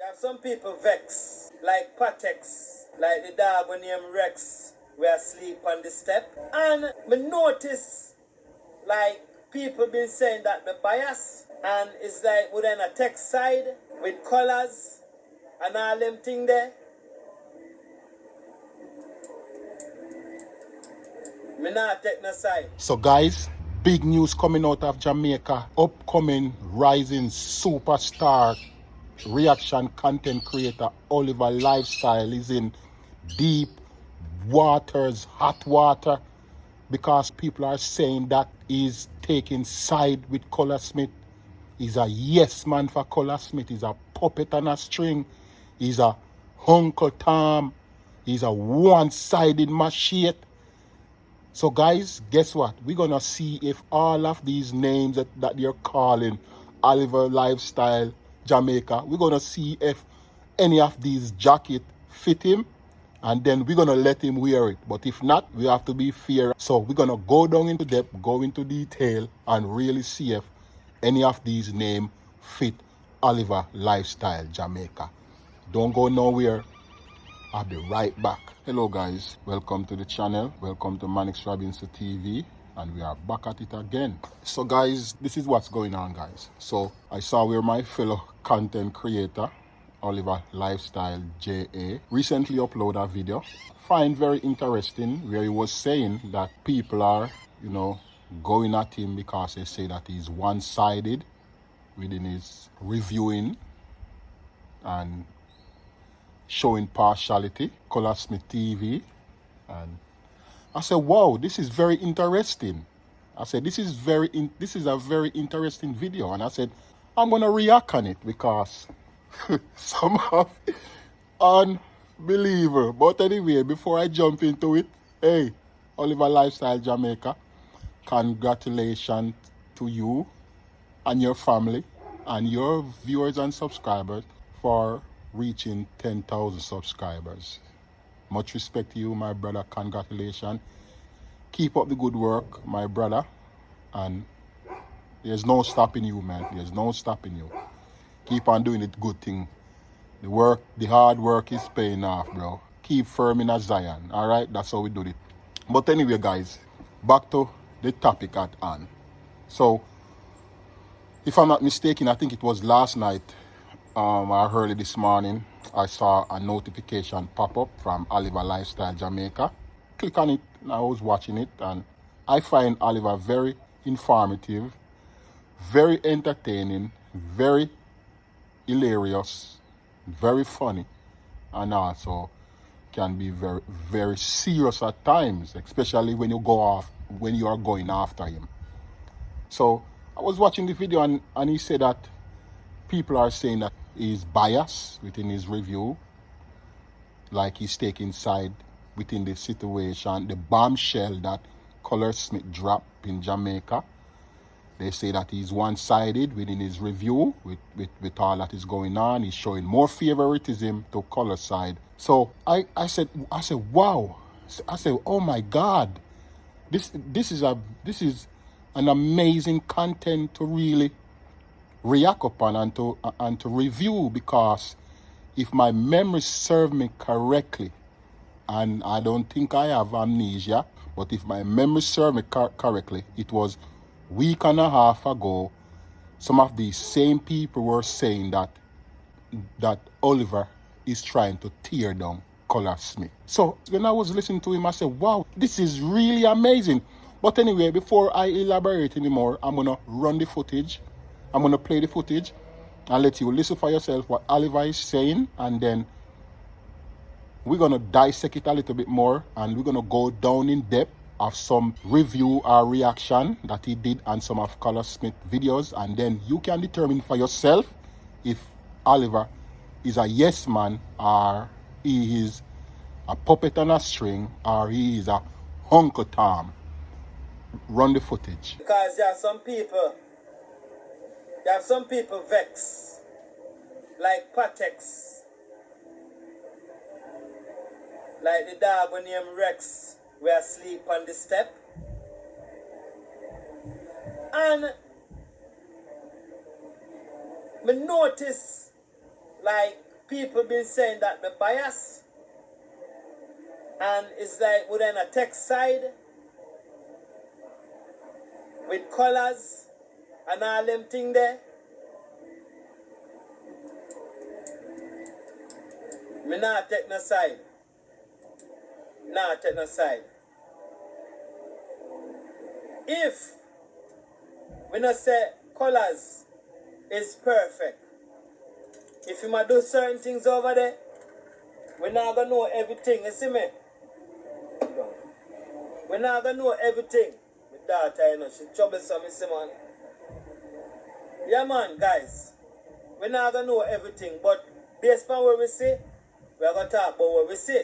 have some people vex, like Patex, like the dog when named Rex, we asleep on the step. And me notice, like, people been saying that me bias, and it's like we on a text side with COLAZ and all them thing there. Me not take no side. So guys, big news coming out of Jamaica. Upcoming rising superstar reaction content creator Oliver Lifestyle is in deep waters, hot water, because people are saying that he's taking side with COLAZ Smith. He's a yes man for COLAZ Smith. He's a puppet on a string. He's a Uncle Tom. He's a one-sided machete. So guys, guess what? We're going to see if all of these names that you're calling Oliver Lifestyle Jamaica, we're going to see if any of these jackets fit him, and then we're going to let him wear it. But if not, we have to be fair. So we're going to go down into depth, go into detail, and really see if any of these names fit Oliver Lifestyle Jamaica. Don't go nowhere. I'll be right back. Hello guys, welcome to the channel, welcome to Manix Robinson TV, and we are back at it again. So guys, this is what's going on guys. So I saw where my fellow content creator Oliver Lifestyle JA recently uploaded a video. Find very interesting where he was saying that people are, going at him because they say that he's one-sided within his reviewing and showing partiality, COLAZ Smith TV. And I said, wow, this is very interesting. I said, this is a very interesting video. And I said, I'm going to react on it because somehow unbelievable. But anyway, before I jump into it, hey, Oliver Lifestyle Jamaica, congratulations to you and your family and your viewers and subscribers for reaching 10,000 subscribers. Much respect to you, my brother. Congratulations. Keep up the good work, my brother. And there's no stopping you, man. There's no stopping you. Keep on doing it good thing. The hard work is paying off, bro. Keep firm in a Zion. All right? That's how we do it. But anyway, guys, back to the topic at hand. So, if I'm not mistaken, I think it was last night, early this morning, I saw a notification pop up from Oliver Lifestyle Jamaica. Click on it, and I was watching it, and I find Oliver very informative, very entertaining, very hilarious, very funny, and also can be very, very serious at times, especially when you are going after him. So I was watching the video, and he said that people are saying that he's biased within his review, like he's taking side within the situation, the bombshell that COLAZ Smith dropped in Jamaica. They say that he's one-sided within his review with all that is going on. He's showing more favoritism to COLAZ side. So I said, wow. I said, oh my God, this is an amazing content to really react upon and to review, because if my memory serves me correctly, and I don't think I have amnesia, but if my memory serves me correctly, it was a week and a half ago, some of these same people were saying that Oliver is trying to tear down COLAZ Smith. So when I was listening to him, I said, wow, this is really amazing. But anyway, before I elaborate anymore, I'm going to run the footage. I'm going to play the footage and let you listen for yourself what Oliver is saying, and then we're going to dissect it a little bit more, and we're going to go down in depth of some review or reaction that he did on some of COLAZ Smith videos, and then you can determine for yourself if Oliver is a yes man, or he is a puppet on a string, or he is a Uncle Tom. Run the footage. Because there are some people vex, like Patex, like the dog when named Rex, we asleep on the step. And me notice, like, people been saying that me bias. And it's like we're on a tech side with COLAZ and all them thing there. Me not take no side. Not take no side. If we not say COLAZ is perfect, if you might do certain things over there, we're not gonna know everything, you see me? We're not gonna know everything. My daughter, you know, she troublesome, you see, man. Yeah, man, guys. We're not gonna know everything, but based on what we see, we're gonna talk about what we see.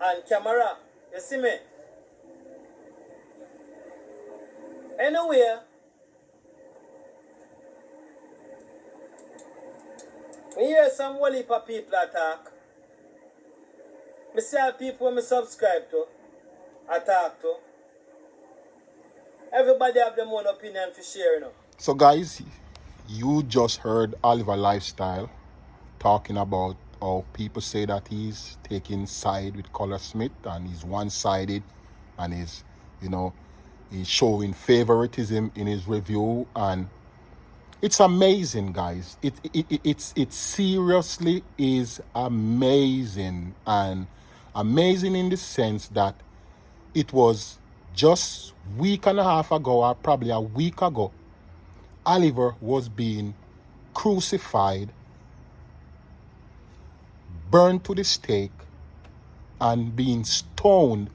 And camera, you see me? Anyway, we hear some whole heap of people attack. I see how people when I subscribe to, I talk to. Everybody have their own opinion for share, you know. So guys, you just heard Oliver Lifestyle talking about how people say that he's taking side with Color Smith and he's one-sided and he's, you know, he's showing favoritism in his review. And it's amazing, guys. It seriously is amazing, and amazing in the sense that it was just week and a half ago, or probably a week ago, Oliver was being crucified, burned to the stake, and being stoned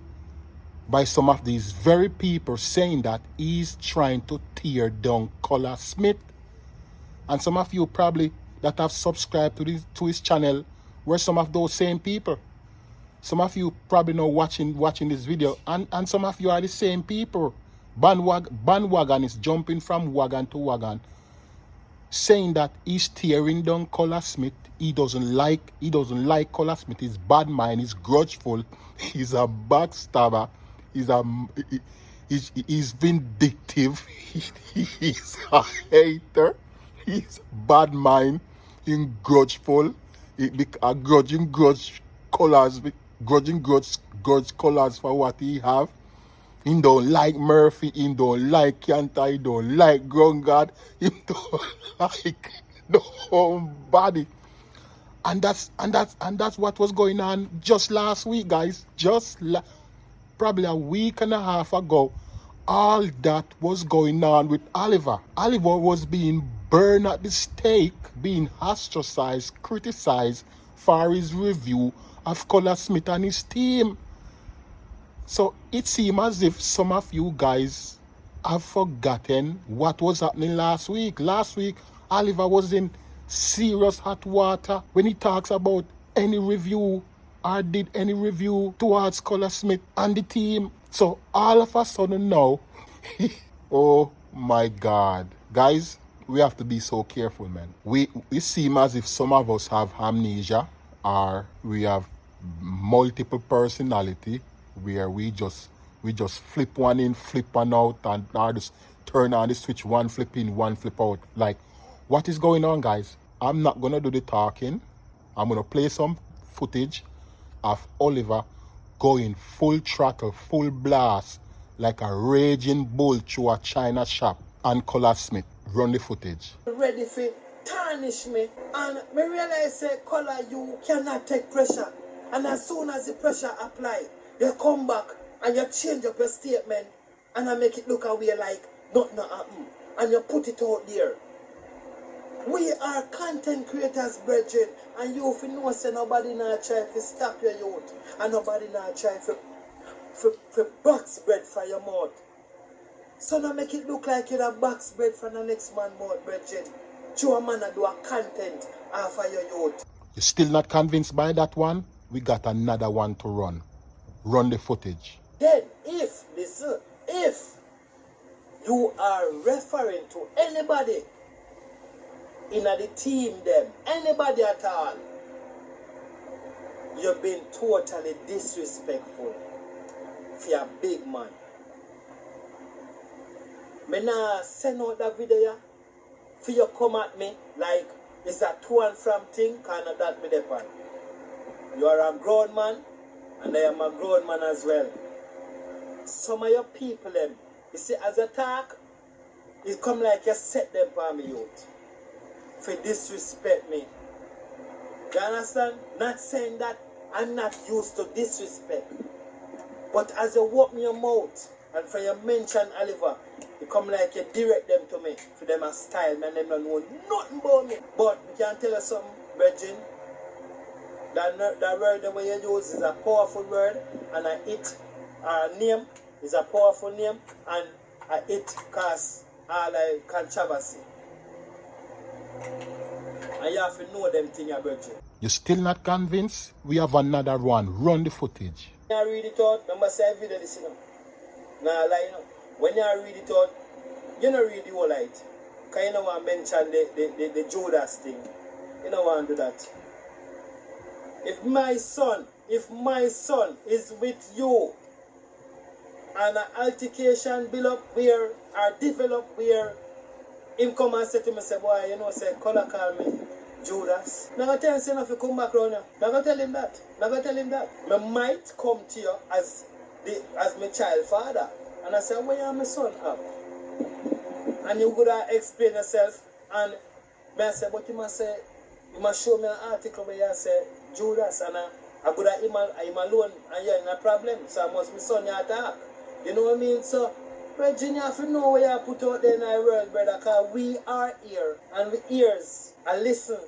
by some of these very people saying that he's trying to tear down Color Smith. And some of you probably that have subscribed to his channel were some of those same people. Some of you probably know watching this video, and some of you are the same people. Bandwagon is jumping from wagon to wagon, saying that he's tearing down Color Smith. He doesn't like Color Smith. He's bad mind, he's grudgeful, he's a backstabber, he's vindictive, he's a hater, he's bad mind, he's grudgeful, a grudging colors for what he have. He don't like Murphy, he don't like Kanta, he don't like Grungy God, he don't like nobody. And that's what was going on just last week, guys. Probably a week and a half ago. All that was going on with Oliver. Oliver was being burned at the stake, being ostracized, criticized for his review of Color Smith and his team. So it seems as if some of you guys have forgotten what was happening last week. Last week, Oliver was in serious hot water when he talks about any review or did any review towards Color Smith and the team. So all of a sudden now, oh my God. Guys, we have to be so careful, man. It seems as if some of us have amnesia or we have multiple personality where we just flip one in, flip one out, and or just turn on the switch, one flip in, one flip out. Like, what is going on, guys? I'm not gonna do the talking. I'm gonna play some footage of Oliver going full throttle, full blast, like a raging bull through a China shop, and Color Smith. Run the footage. Ready for tarnish me, and me realize say Color, you cannot take pressure, and as soon as the pressure apply, you come back and you change up your statement and I make it look away like nothing happen, and you put it out there. We are content creators, brethren, and you if you know say nobody not try to stop your youth, and nobody not try for box bread for your mouth. So now make it look like you're a box bread for the next man mouth, brethren. You a man do a content for your youth. You're still not convinced by that one? We got another one to run. Run the footage. Then if you are referring to anybody in the team them, anybody at all, you've been totally disrespectful for a big man. Me nah send out that video for you come at me like It's a to and from thing, kind of that me depend. You are a grown man, and I am a grown man as well. Some of your people, them, you see, as a talk, it come like you set them for me youth. For disrespect me. You understand? Not saying that I'm not used to disrespect. But as you open your mouth, and for you mention Oliver, it come like you direct them to me. For them a style, man, them don't know nothing about me. But we can tell you something, Virgin. That word that you use is a powerful word, and a it name is a powerful name, and a it cause all like controversy. And you have to know them things, Virgin. You still not convinced? We have another one. Run the footage. When I read it out, remember say video this, you know. Now, like, you know, when you read it out, you don't read the whole light. Because you don't want to mention the Judas thing. You don't want to do that. If my son is with you, and an altercation build up where, or develop where, him come and say to me, say, boy, you know, say, color call me Judas. Now I tell him, say, if you come back around here. Now I tell him that. I might come to you as my child father. And I say, where are my son up? And you could have explained yourself. And I say, but you must show me an article where you say Judas, and I could have him alone, and you're in a problem. So I must be son you attack. You know what I mean? So Regine, you have to know where you put out there in our world, brother, because we are here, and we ears, I listen,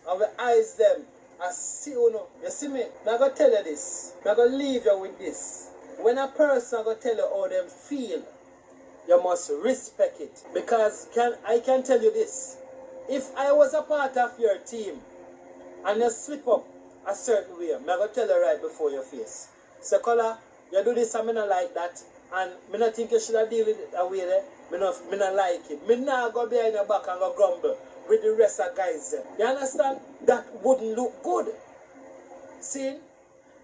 and we eyes them, I see you know. You see me? Now I'm going to tell you this. I'm going to leave you with this. When a person going to tell you how them feel, you must respect it. Because I can tell you this. If I was a part of your team, and you slip up a certain way, I'm going to tell you right before your face. So, Kola, you do this and I don't like that. And I don't think you should have deal with it that way there. I don't like it. I not go behind your back and go grumble with the rest of guys there. You understand? That wouldn't look good. See?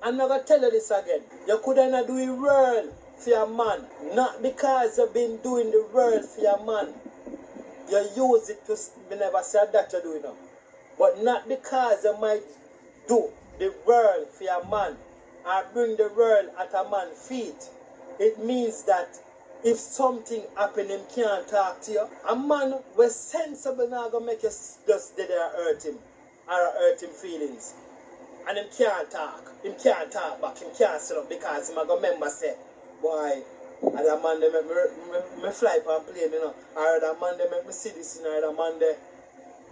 I'm not going to tell you this again. You couldn't do the world for your man. Not because you've been doing the world for your man. You use it to, me never said that you're doing it. But not because you might do the world for your man or bring the world at a man's feet. It means that if something happen, him can't talk to you. A man was sensible now going to make you just there hurt him or hurt him feelings. And him can't talk. Him can't talk back. Him can't sit up because him going to remember say, boy, and that man they make me fly on plane, you know. Or that man they make me see this, you know. Or that man they...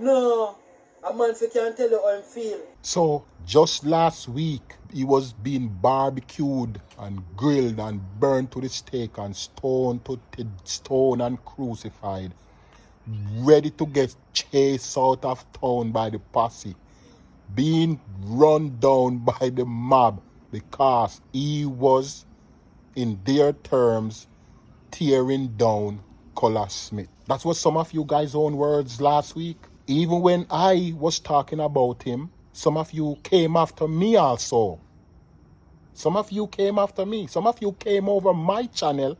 No. A man can't tell you how him feel. So, just last week, he was being barbecued and grilled and burned to the stake and stoned and crucified. Ready to get chased out of town by the posse. Being run down by the mob because he was, in their terms, tearing down COLAZ. That's what some of you guys' own words last week. Even when I was talking about him, some of you came after me also. Some of you came after me. Some of you came over my channel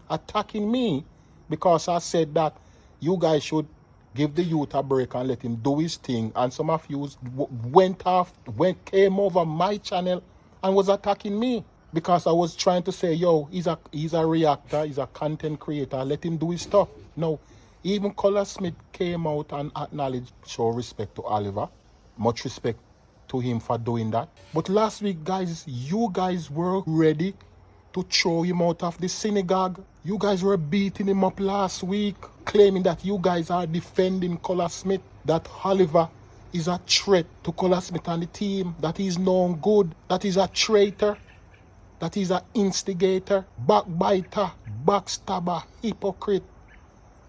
attacking me because I said that you guys should give the youth a break and let him do his thing. And some of you came over my channel and was attacking me because I was trying to say, yo, he's a reactor, he's a content creator, let him do his stuff. No, even COLAZ came out and acknowledged, show respect to Oliver. Much respect to him for doing that. But last week, guys, you guys were ready to throw him out of the synagogue. You guys were beating him up last week, claiming that you guys are defending COLAZ, that Oliver is a threat to COLAZ and the team, that he's known good, that he's a traitor, that he's an instigator, backbiter, backstabber, hypocrite.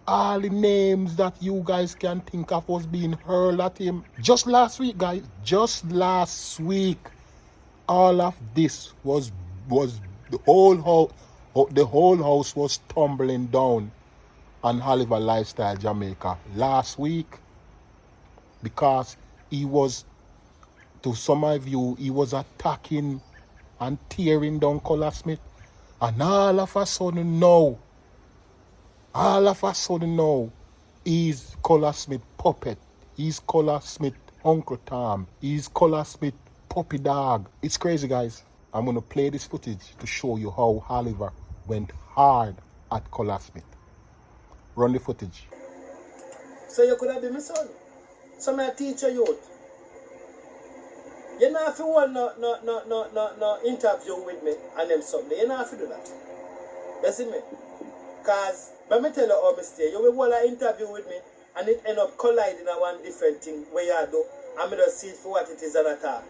All the names that you guys can think of was being hurled at him. Just last week, guys, just last week, all of this was the whole house was tumbling down on Oliver Lifestyle Jamaica last week because he was, to some of you, he was attacking and tearing down COLAZ. And all of a sudden now, he's COLAZ puppet. He's COLAZ Smith Uncle Tom. He's COLAZ Smith Puppy Dog. It's crazy, guys. I'm going to play this footage to show you how Oliver went hard at COLAZ Smith. Run the footage. So you could have been my son. So I teach you youth. You don't have to hold no interview with me and them something. You don't have to do that. You see me? Because, let me tell you how I stay. You will hold an interview with me and it end up colliding on one different thing where you do. And I just see it for what it is and attack.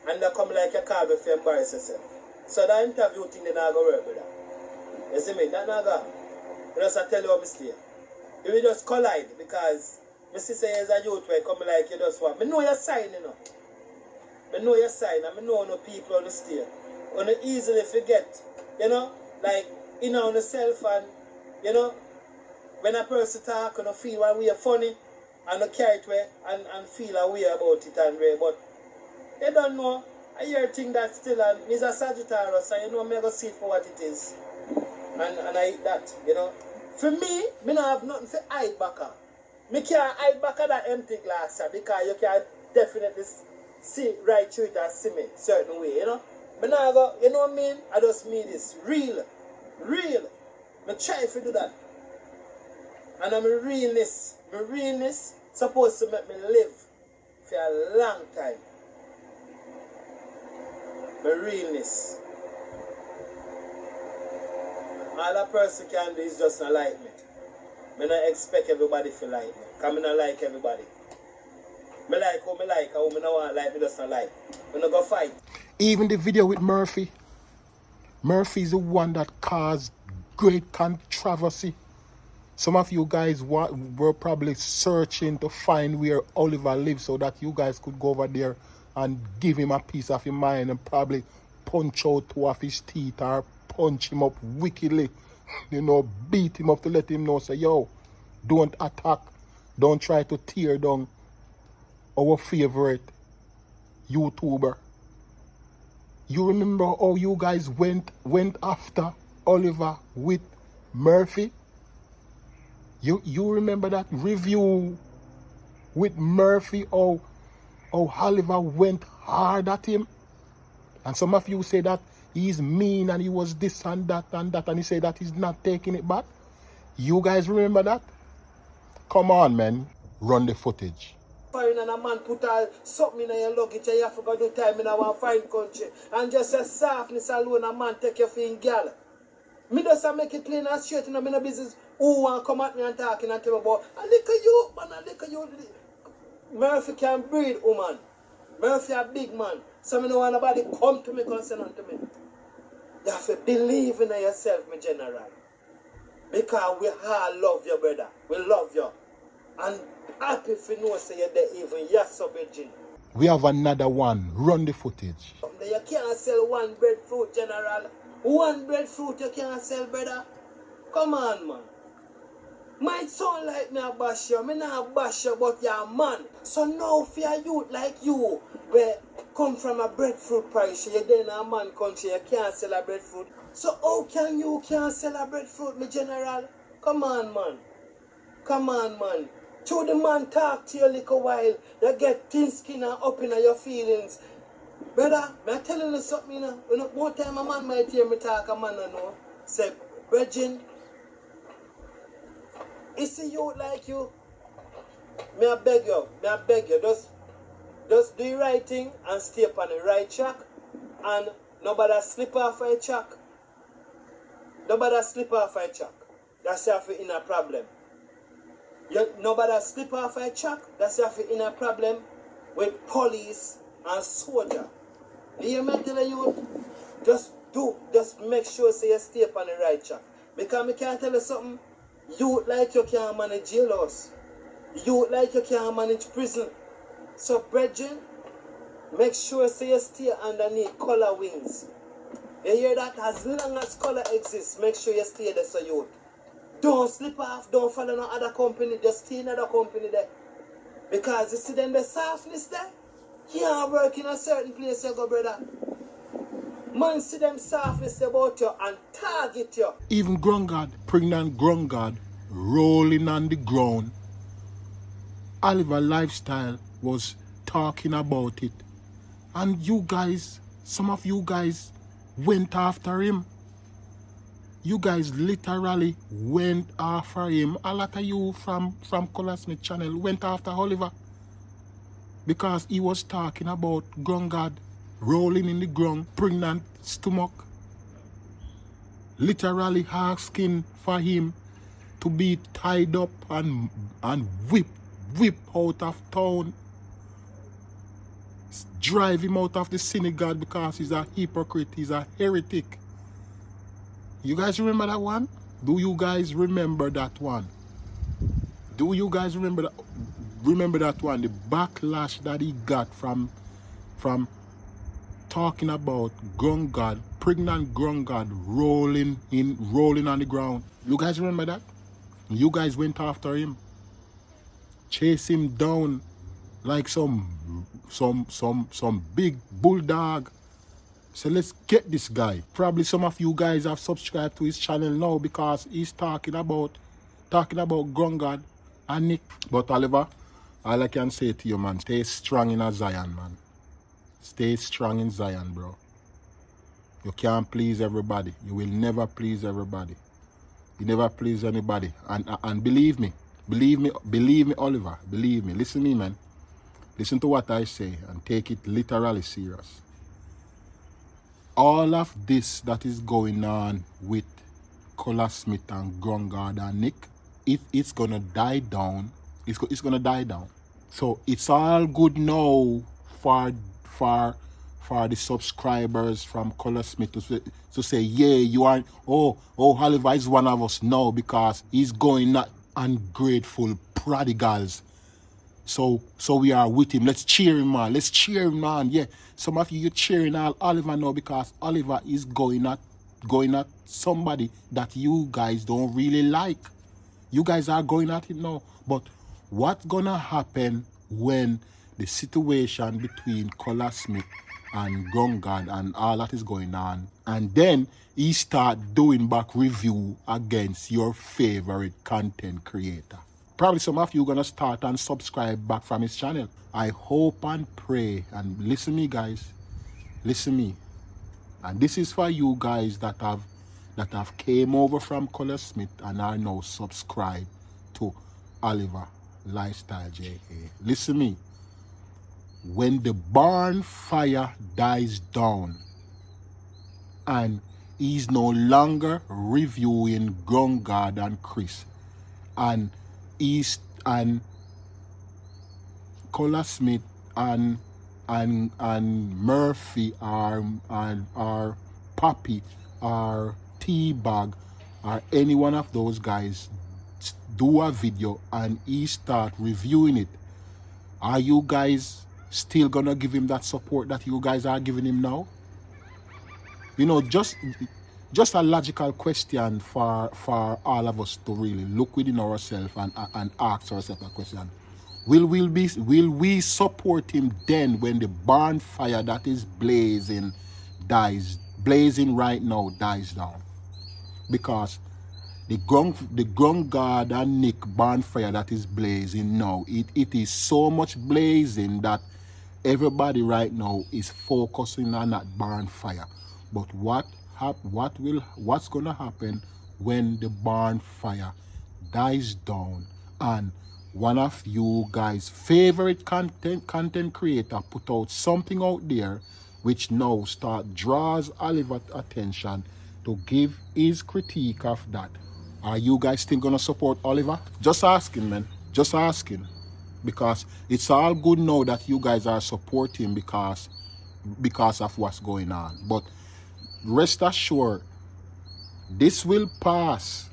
And they come like a car before you embarrass yourself. So that interview thing, they not go work with that. You see me? That not go. I just tell you how I stay. You will just collide because my sister is a youth where come like you just want. I know your sign, you know. I know your sign and I know no people on the stay. You don't easily forget, you know, like, you know, on yourself and, you know, when a person talk and feel one way funny and you carry it way and feel a way about it and way, but you don't know. I hear thing that still and it's a Sagittarius and you know I'm going to see it for what it is. And I eat that, you know. For me, I don't have nothing to hide back on. I can't hide back on that empty glass because you can definitely see right through it and see me certain way, you know. But now I go, you know what I mean? I just mean this real. I try to do that. And my realness supposed to make me live for a long time. My realness. All a person can do is just not like me. I don't expect everybody to like me. Because I don't like everybody. I like who I like, and who I don't want to like, I just not like. I don't go fight. Even the video with Murphy. Murphy is the one that caused great controversy. Some of you guys were probably searching to find where Oliver lives so that you guys could go over there and give him a piece of your mind and probably punch out two of his teeth or punch him up wickedly. You know, beat him up to let him know, say, yo, don't attack. Don't try to tear down our favorite YouTuber. You remember how you guys went after Oliver with Murphy? You remember that review with Murphy, how Oliver went hard at him? And some of you say that he's mean and he was this and that, and he said that he's not taking it back. You guys remember that? Come on, man. Run the footage. And a man put something in your luggage and you have to go do time in our fine country. And just a softness alone, a man take your thing, girl. Me just make it plain and straight in my business. Who want come at me and talking and tell me about, I look at you, man, I look at you. Murphy can breed, woman. Murphy a big man. So I don't want nobody come to me, concern to me. You have to believe in yourself, my general. Because we all love you, brother. We love you. And happy if you know say you're there even. Yes, so virgin. We have another one. Run the footage. You can't sell one breadfruit, general. One breadfruit you can't sell, brother. Come on, man. Might sound like me a bash you. Me not bash you, but you're a man. So now for a youth like you, where come from a breadfruit parish, you're there in a man country, you can't sell a breadfruit. So how can you can't sell a breadfruit, me general? Come on, man. Come on, man. Through the man talk to you a little while, you get thin skin and up in your feelings. Brother, I'm telling you something, you know. More time a man might hear me talk, a man I know. Say, Virgin, is it you like you? May I beg you, just do the right thing and stay up on the right track. And nobody slip off a track. Nobody slip off a track. That's your inner problem. Nobody slip off a track. That's your inner problem with police and soldier. You hear me tell you? Just make sure say you stay up on the right track. Because I can't tell you something. You like you can't manage jailhouse. You like you can't manage prison. So, brethren, make sure say you stay underneath color wings. You hear that? As long as color exists, make sure you stay there so you don't slip off, don't follow no other company, just stay in another company there. Because you see them the softness there, you can't work in a certain place you go, brother. Man see them softness about you and target you. Even Grungy God, pregnant Grungy God, rolling on the ground Oliver Lifestyle was talking about it. And you guys, some of you guys went after him. You guys literally went after him. A lot of you from COLAZ channel went after Oliver. Because he was talking about Grungy God rolling in the ground, pregnant stomach. Literally asking for him to be tied up and whip out of town. Drive him out of the synagogue because he's a hypocrite, he's a heretic. You guys remember that one? Do you guys remember that one? Do you guys remember that one? The backlash that he got from talking about Grungy God, pregnant Grungy God rolling on the ground. You guys remember that? You guys went after him, chase him down like some big bulldog. So let's get this guy. Probably some of you guys have subscribed to his channel now because he's talking about Grungy God and Nick. But Oliver, all I can say to you, man, stay strong in a Zion, man. Stay strong in Zion, bro. You can't please everybody. You will never please everybody. You never please anybody. And believe me, Oliver, believe me. Listen to me, man. Listen to what I say and take it literally serious. All of this that is going on with COLAZ and Grungy God and Nick, it's gonna die down. It's gonna die down. So it's all good now for the subscribers from COLAZ to say, yeah, you are, Oliver is one of us now because he's going at ungrateful prodigals. So we are with him. Let's cheer him, man. Let's cheer him, man. Yeah, some of you cheering Oliver now because Oliver is going at somebody that you guys don't really like. You guys are going at it now. But what's gonna happen when the situation between COLAZ and Grungy God and all that is going on, and then he start doing back review against your favorite content creator? Probably some of you gonna start and subscribe back from his channel. I hope and pray, and listen me guys, listen me. And this is for you guys that have came over from COLAZ and are now subscribed to Oliver Lifestyle JA. Listen me. When the barn fire dies down and he's no longer reviewing Grungy God and Chris, and COLAZ and Murphy or Poppy or T-Bag or any one of those guys do a video and he start reviewing it, are you guys still gonna give him that support that you guys are giving him now? You know, just a logical question for all of us to really look within ourselves and ask ourselves a question. Will we support him then when the barn fire that is blazing right now dies down? Because the Grungy God and Nick barn fire that is blazing now, it is so much blazing that everybody right now is focusing on that barn fire. But what's gonna happen when the barn fire dies down and one of you guys' favorite content creator put out something out there which now draws Oliver's attention to give his critique of that? Are you guys still gonna support Oliver? Just asking, man. Just asking. Because it's all good now that you guys are supporting because of what's going on. But rest assured, this will pass.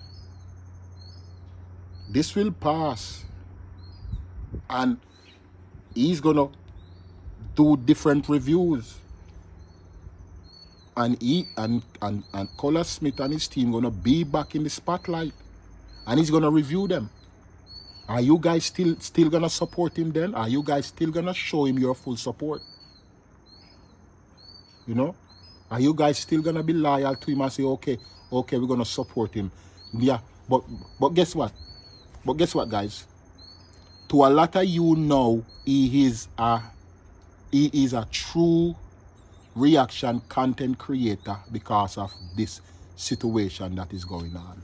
This will pass. And he's gonna do different reviews. And COLAZ and his team gonna be back in the spotlight. And he's gonna review them. Are you guys still gonna support him then? Are you guys still gonna show him your full support? You know? Are you guys still gonna be loyal to him and say, okay, we're gonna support him? Yeah, but guess what? But guess what, guys? To a lot of you now, he is a true reaction content creator because of this situation that is going on.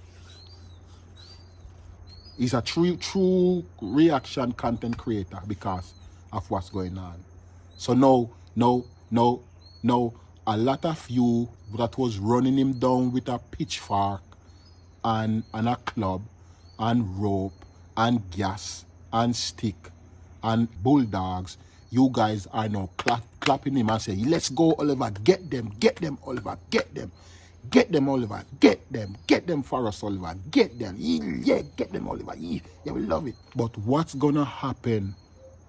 He's a true reaction content creator because of what's going on. So no, a lot of you that was running him down with a pitchfork and a club and rope and gas and stick and bulldogs, you guys are now clapping him and saying, let's go, Oliver, get them, Oliver, get them, Oliver, get them for us, Oliver, get them, yeah, get them, Oliver, yeah, we love it. But what's gonna happen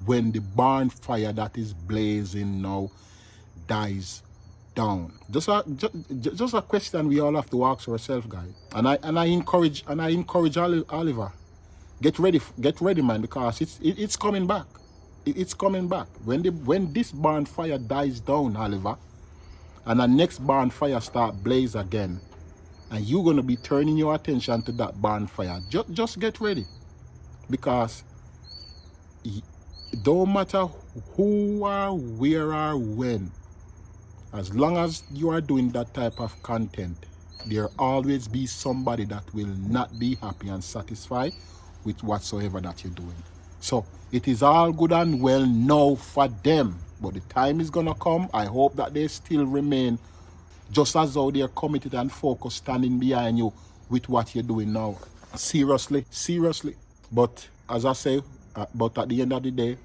when the barn fire that is blazing now dies down? Just a question we all have to ask ourselves, guys. And I encourage Oliver, get ready, man, because it's coming back. It's coming back. When this barn fire dies down, Oliver, and the next barn fire start blaze again, and you're gonna be turning your attention to that barn fire. Just get ready, because don't matter who or where or when, as long as you are doing that type of content, there always be somebody that will not be happy and satisfied with whatsoever that you're doing. So it is all good and well now for them, but the time is gonna come. I hope that they still remain just as though they're committed and focused, standing behind you with what you're doing now. Seriously. But as I say, but at the end of the day,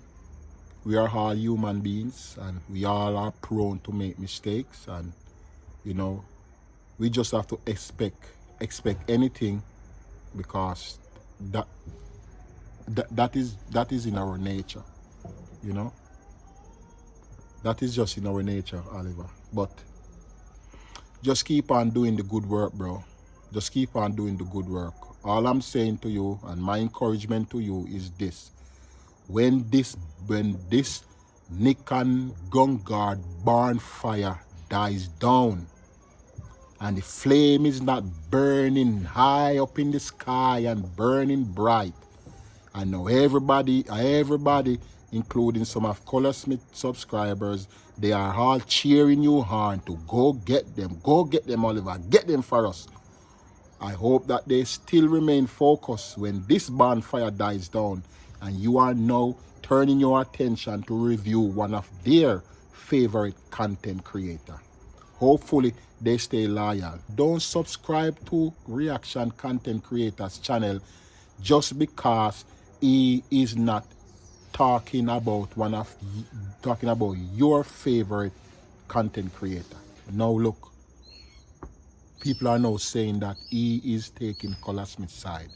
we are all human beings and we all are prone to make mistakes, and we just have to expect anything, because that is in our nature, that is just in our nature, Oliver. But just keep on doing the good work, bro. Just keep on doing the good work. All I'm saying to you, and my encouragement to you, is this: when this Nick and Grungy God barn fire dies down, and the flame is not burning high up in the sky and burning bright, and now everybody, including some of COLAZ subscribers, they are all cheering you on to go get them, Oliver, get them for us. I hope that they still remain focused when this bonfire dies down, and you are now turning your attention to review one of their favorite content creator. Hopefully they stay loyal. Don't subscribe to Reaction Content Creators channel just because he is not talking about your favorite content creator. Now look, people are now saying that he is taking COLAZ side.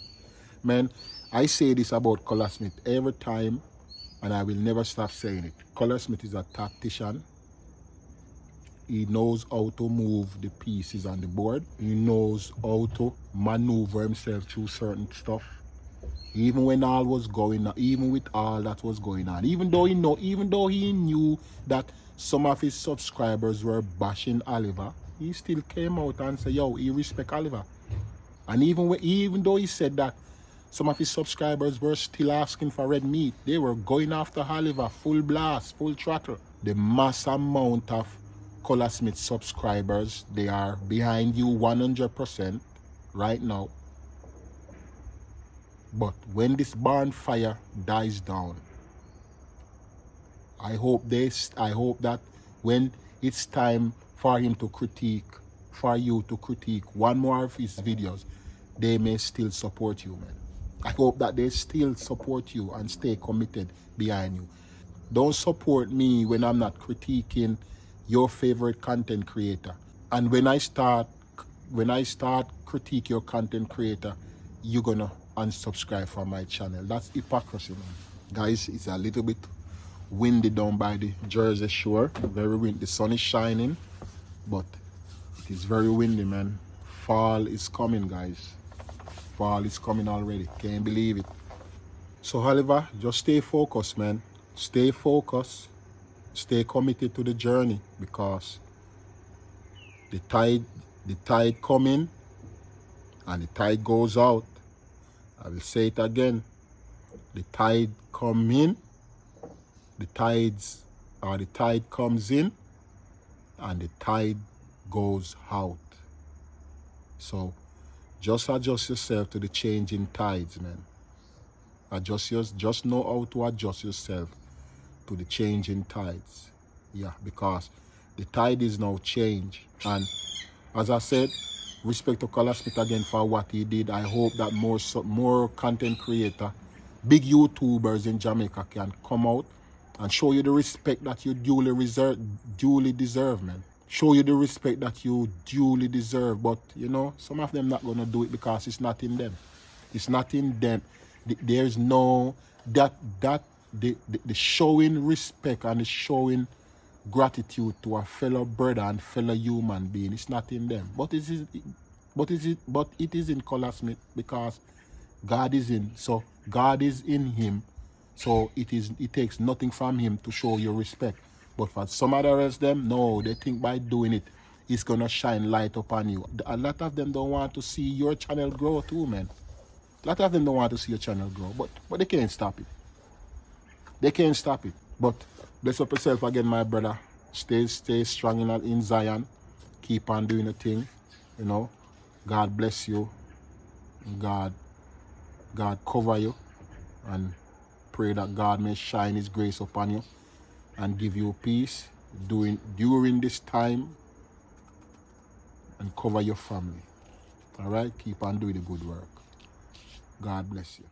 Man, I say this about COLAZ every time, and I will never stop saying it. COLAZ is a tactician. He knows how to move the pieces on the board. He knows how to maneuver himself through certain stuff. Even when all was going on, even with all that was going on, even though he knew that some of his subscribers were bashing Oliver, he still came out and said, yo, he respect Oliver. And even though he said that some of his subscribers were still asking for red meat, they were going after Oliver, full blast, full throttle. The mass amount of COLAZ subscribers, they are behind you 100% right now. But when this bonfire dies down, I hope that when it's time for him to critique, for you to critique one more of his videos, they may still support you, man. I hope that they still support you and stay committed behind you. Don't support me when I'm not critiquing your favorite content creator. And when I start critique your content creator, you're gonna unsubscribe from my channel. That's hypocrisy, man. Guys, it's a little bit windy down by the Jersey Shore. Very windy. The sun is shining, but it is very windy, man. Fall is coming, guys. Fall is coming already. Can't believe it. So, Oliver, just stay focused, man. Stay focused. Stay committed to the journey, because the tide coming and the tide goes out. I will say it again. The tide come in, the tide comes in, and the tide goes out. So just adjust yourself to the changing tides, man. Just know how to adjust yourself to the changing tides. Yeah, because the tide is now change. And as I said, respect to COLAZ Smith again for what he did. I hope that more content creator, big YouTubers in Jamaica can come out and show you the respect that you duly deserve, man. Show you the respect that you duly deserve. But, you know, some of them not going to do it because it's not in them. It's not in them. There's no, the showing respect and the showing gratitude to a fellow brother and fellow human being, it's not in them. But it is in COLAZ Smith because God is in. So God is in him. So it takes nothing from him to show you respect. But for some other else them, no, they think by doing it, it's gonna shine light upon you. A lot of them don't want to see your channel grow too, man. A lot of them don't want to see your channel grow, but they can't stop it. They can't stop it. But bless up yourself again, my brother. Stay strong in Zion. Keep on doing the thing. You know. God bless you. God cover you. And pray that God may shine his grace upon you and give you peace during this time and cover your family. All right? Keep on doing the good work. God bless you.